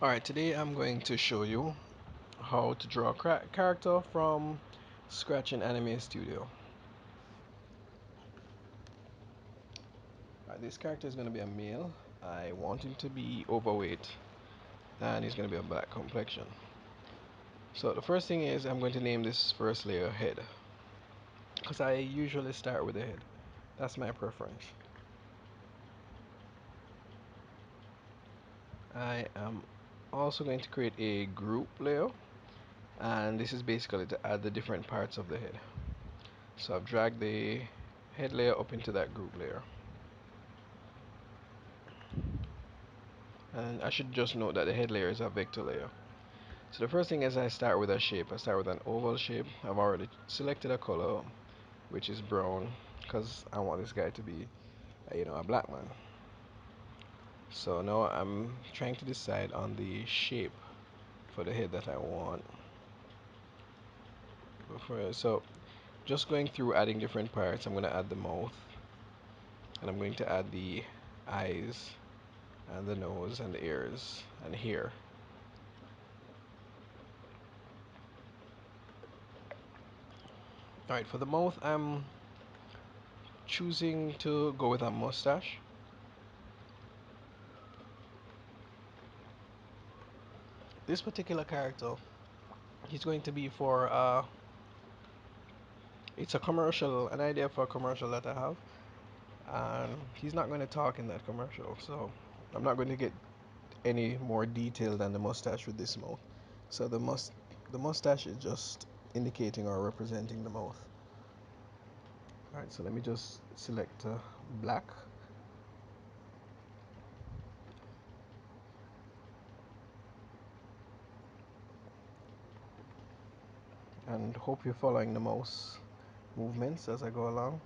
Alright, today I'm going to show you how to draw a character from scratch in Anime Studio. Alright, this character is going to be a male. I want him to be overweight and he's going to be a black complexion. So the first thing is I'm going to name this first layer head because I usually start with the head. That's my preference. I am also going to create a group layer, and this is basically to add the different parts of the head. So I've dragged the head layer up into that group layer. And I should just note that the head layer is a vector layer. So the first thing is I start with a shape. I start with an oval shape. I've already selected a color, which is brown, because I want this guy to be, a black man. So now I'm trying to decide on the shape for the head that I want. So just going through adding different parts, I'm going to add the mouth, and I'm going to add the eyes, and the nose, and the ears, and hair. Alright, for the mouth, I'm choosing to go with a mustache. This particular character, he's going to be for it's a commercial, an idea for a commercial that I have, and he's not going to talk in that commercial, so I'm not going to get any more detail than the mustache with this mouth. So the mustache is just indicating or representing the mouth. All right, so let me just select black. And hope you're following the mouse movements as I go along.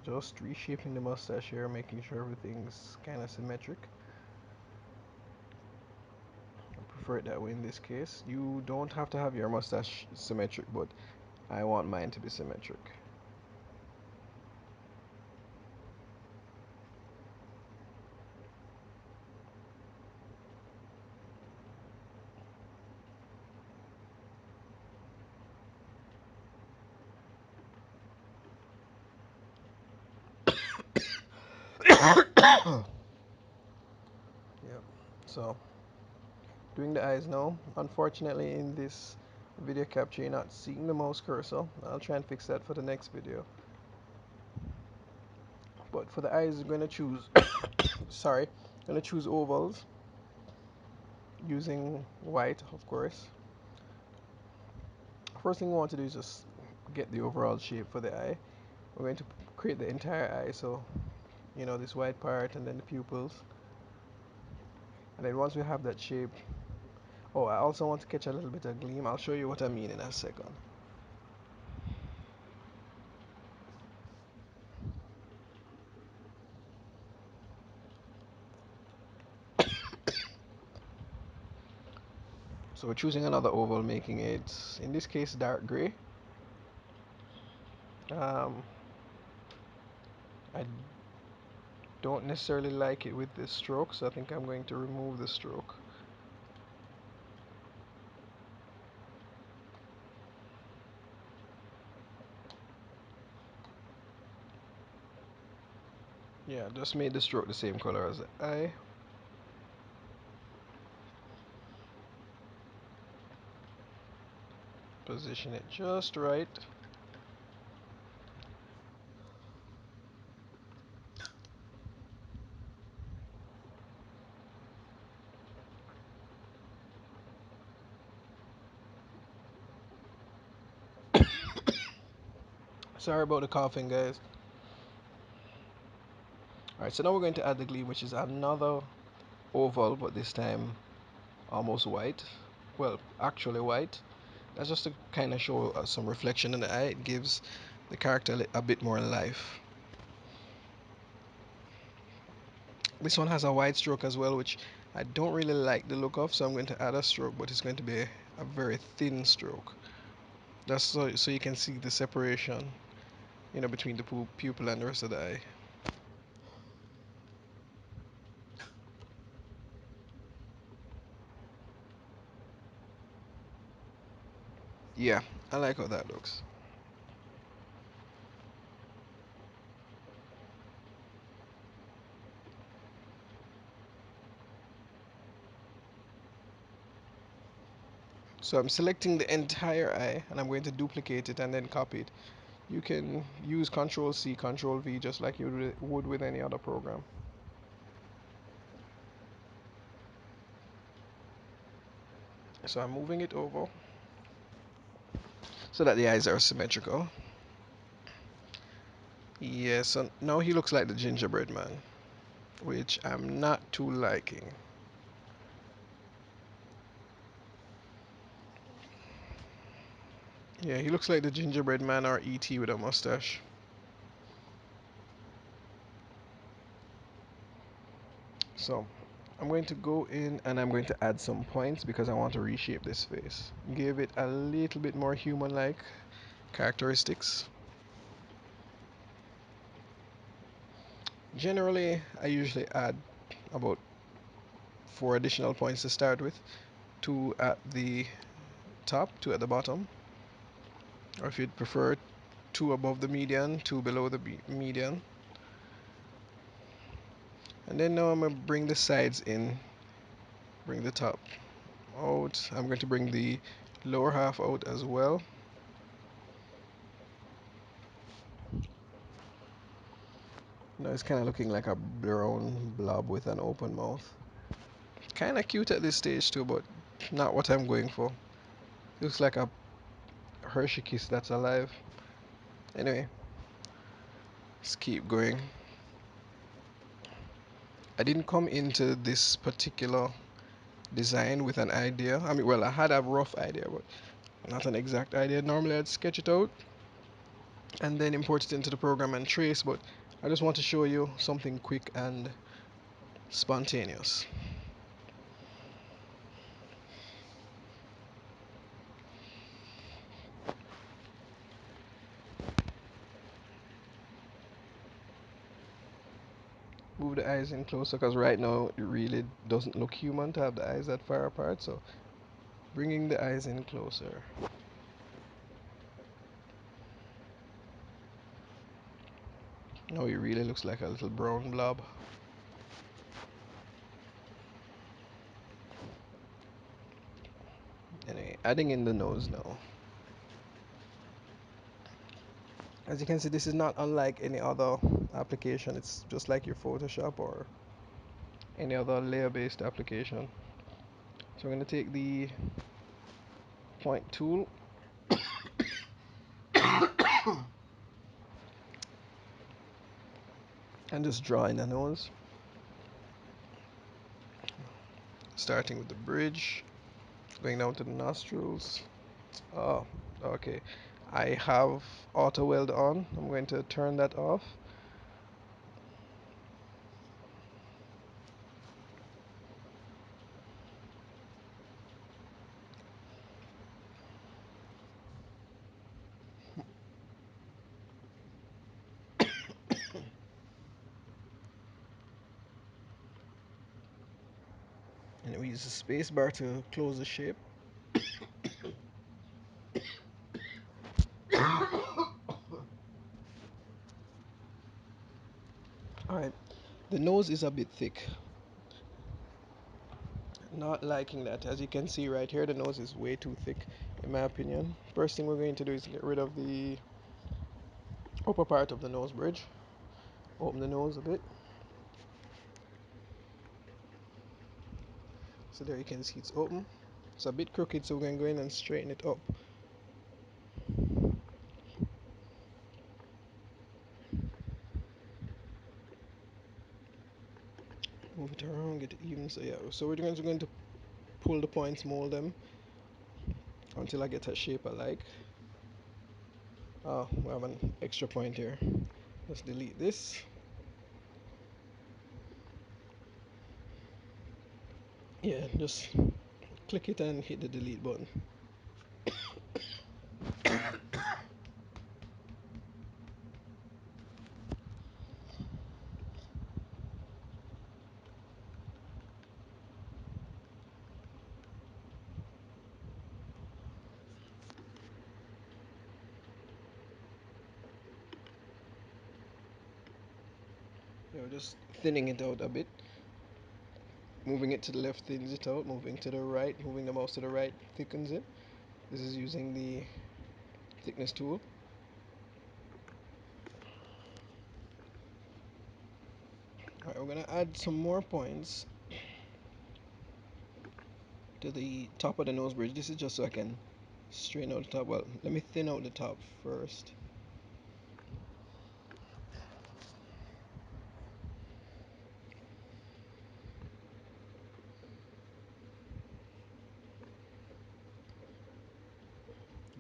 Just reshaping the mustache here, making sure everything's kind of symmetric. I prefer it that way in this case. You don't have to have your mustache symmetric, but I want mine to be symmetric. Yep. So doing the eyes now. Unfortunately, in this video capture, you're not seeing the mouse cursor. I'll try and fix that for the next video. But for the eyes, I'm going to choose, sorry, I'm going to choose ovals using white, of course. First thing we want to do is just get the overall shape for the eye. We're going to create the entire eye, so this white part and then the pupils. And then once we have that shape, oh, I also want to catch a little bit of gleam. I'll show you what I mean in a second. So we're choosing another oval, making it, in this case, dark gray. Um, I don't necessarily like it with this stroke, so I think I'm going to remove the stroke. Yeah, just made the stroke the same color as the eye. Position it just right. Sorry about the coughing, guys. Alright, so now we're going to add the gleam, which is another oval, but this time almost white. Well, actually white. That's just to kind of show some reflection in the eye. It gives the character a bit more life. This one has a wide stroke as well, which I don't really like the look of, so I'm going to add a stroke, but it's going to be a very thin stroke. That's so you can see the separation, between the pupil and the rest of the eye. Yeah, I like how that looks. So I'm selecting the entire eye and I'm going to duplicate it and then copy it. You can use Control C, Control V just like you would with any other program. So I'm moving it over so that the eyes are symmetrical. Yeah, so now he looks like the gingerbread man, which I'm not too liking. Yeah, he looks like the gingerbread man or E.T. with a mustache. So I'm going to go in and I'm going to add some points because I want to reshape this face. Give it a little bit more human-like characteristics. Generally, I usually add about 4 additional points to start with. 2 at the top, 2 at the bottom. Or if you'd prefer, 2 above the median, 2 below the median. And then now I'm going to bring the sides in, bring the top out. I'm going to bring the lower half out as well. Now it's kind of looking like a brown blob with an open mouth. Kind of cute at this stage too, but not what I'm going for. Looks like a Hershey Kiss that's alive. Anyway, let's keep going. I didn't come into this particular design with an idea. I mean, well, I had a rough idea, but not an exact idea. Normally I'd sketch it out and then import it into the program and trace, but I just want to show you something quick and spontaneous. Move the eyes in closer because right now it really doesn't look human to have the eyes that far apart, so bringing the eyes in closer. Now it really looks like a little brown blob. Anyway, adding in the nose now. As you can see, this is not unlike any other application. It's just like your Photoshop or any other layer-based application. So I'm going to take the point tool and just draw in the nose, starting with the bridge, going down to the nostrils. Oh, okay. I have auto weld on. I'm going to turn that off. And we use the space bar to close the shape. Alright, the nose is a bit thick. Not liking that. As you can see right here, the nose is way too thick, in my opinion. First thing we're going to do is get rid of the upper part of the nose bridge. Open the nose a bit. So there you can see it's open. It's a bit crooked, so we're going to go in and straighten it up. Move it around, get it even. So yeah, so we're going to pull the points, mold them until I get a shape I like. Oh, we have an extra point here. Let's delete this. Yeah, just click it and hit the delete button. just thinning it out a bit. Moving it to the left thins it out. Moving to the right, moving the mouse to the right thickens it. This is using the thickness tool. Alright, we're gonna add some more points to the top of the nose bridge. This is just so I can straighten out the top. Well, let me thin out the top first.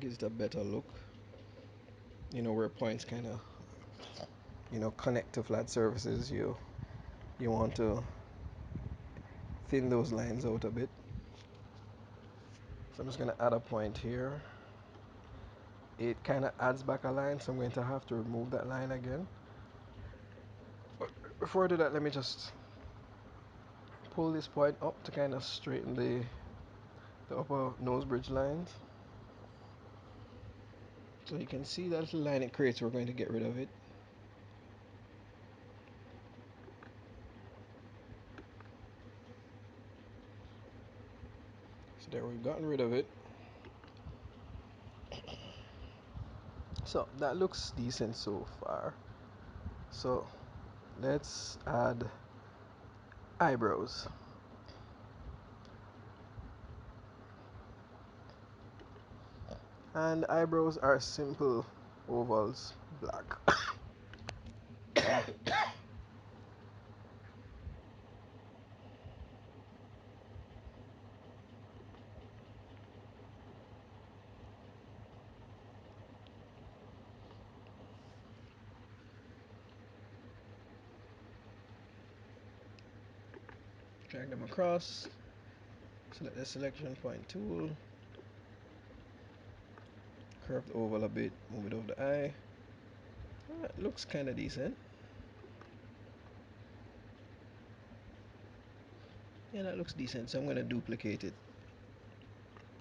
Gives it a better look. You know, where points kind of, connect to flat surfaces, you want to thin those lines out a bit. So I'm just going to add a point here. It kind of adds back a line, so I'm going to have to remove that line again. But before I do that, let me just pull this point up to kind of straighten the upper nose bridge lines. So you can see that little line it creates, we're going to get rid of it. So there, we've gotten rid of it. So that looks decent so far. So let's add eyebrows. And eyebrows are simple ovals, black. Drag them across. Select the selection point tool. Curve the oval a bit, move it over the eye. It looks kind of decent. Yeah, that looks decent. So I'm going to duplicate it.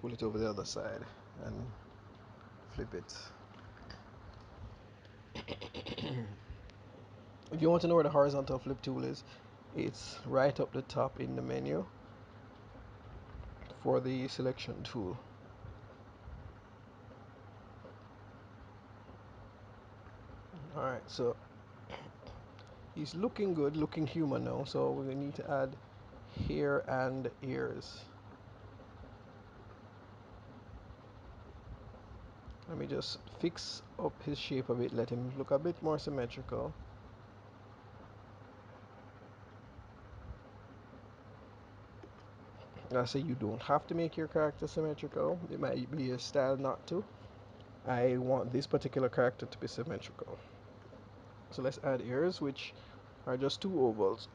Pull it over the other side and flip it. If you want to know where the horizontal flip tool is, it's right up the top in the menu for the selection tool. Alright, so he's looking good, looking human now, so we need to add hair and ears. Let me just fix up his shape a bit, let him look a bit more symmetrical. I say you don't have to make your character symmetrical. It might be a style not to. I want this particular character to be symmetrical. So let's add ears, which are just two ovals.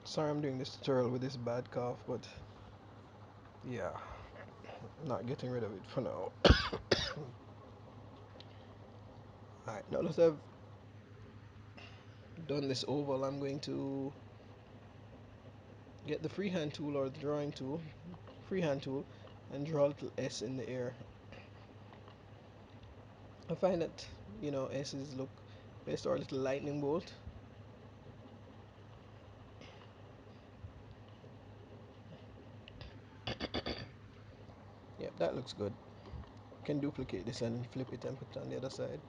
Sorry I'm doing this tutorial with this bad cough, but yeah, not getting rid of it for now. Alright, now that I've done this oval, I'm going to get the freehand tool or the drawing tool, freehand tool, and draw a little S in the air. I find that, S's look best, or a little lightning bolt. Yep, that looks good. Can duplicate this and flip it and put it on the other side.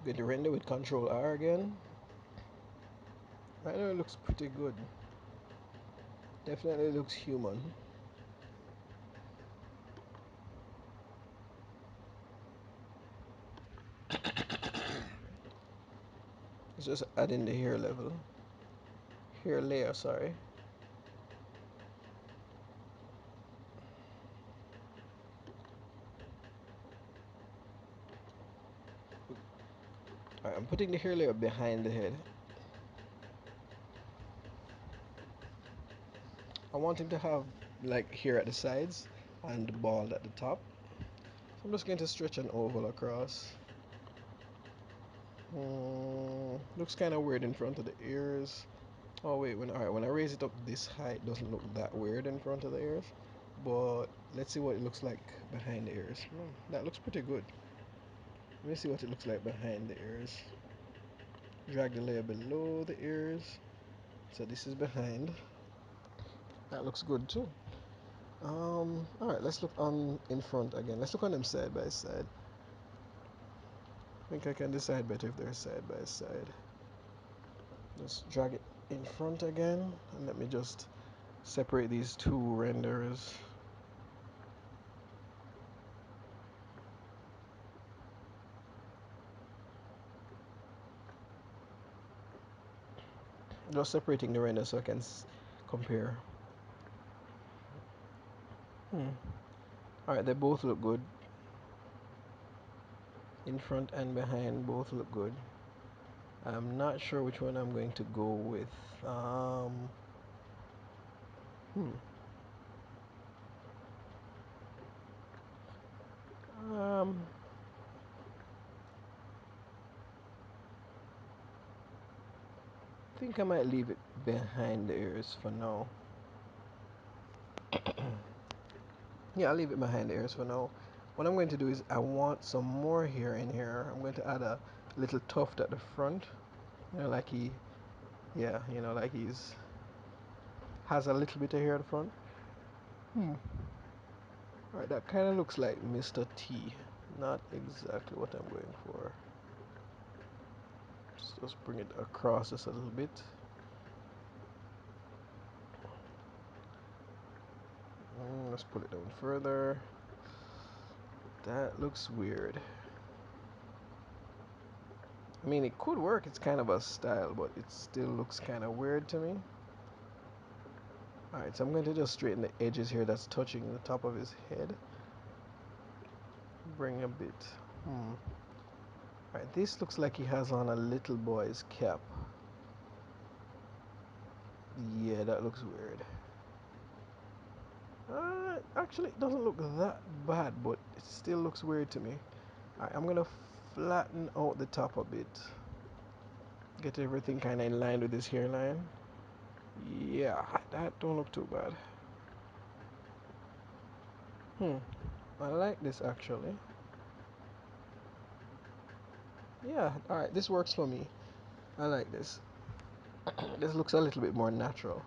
Going to render with Control R again. Right now it looks pretty good. Definitely looks human. It's just adding the hair level. Hair layer, sorry. Alright, I'm putting the hair layer behind the head. I want him to have like here at the sides and bald at the top. So I'm just going to stretch an oval across. Looks kind of weird in front of the ears. Oh wait, when I raise it up this high, it doesn't look that weird in front of the ears. But let's see what it looks like behind the ears. That looks pretty good. Let me see what it looks like behind the ears. Drag the layer below the ears. So this is behind. That looks good too. Alright, let's look on in front again. Let's look on them side by side. I think I can decide better if they're side by side. Just drag it in front again, and let me just separate these two renders. Just separating the renders so I can compare. Alright, they both look good. In front and behind both look good. I'm not sure which one I'm going to go with. Hmm. Um, I think I might leave it behind the ears for now. Yeah, I'll leave it behind the ears for now. What I'm going to do is I want some more hair in here. I'm going to add a little tuft at the front. You know, like yeah, like he's has a little bit of hair at the front. Alright, that kind of looks like Mr. T. Not exactly what I'm going for. Just bring it across just a little bit. Let's pull it down further. That looks weird. I mean, it could work. It's kind of a style, but it still looks kind of weird to me. Alright, so I'm going to just straighten the edges here that's touching the top of his head. Bring a bit. Alright, this looks like he has on a little boy's cap. Yeah, that looks weird. Actually, it doesn't look that bad, but it still looks weird to me. Alright, I'm gonna flatten out the top a bit. Get everything kind of in line with this hairline. Yeah, that don't look too bad. I like this actually. Yeah, alright, this works for me. I like this. This looks a little bit more natural.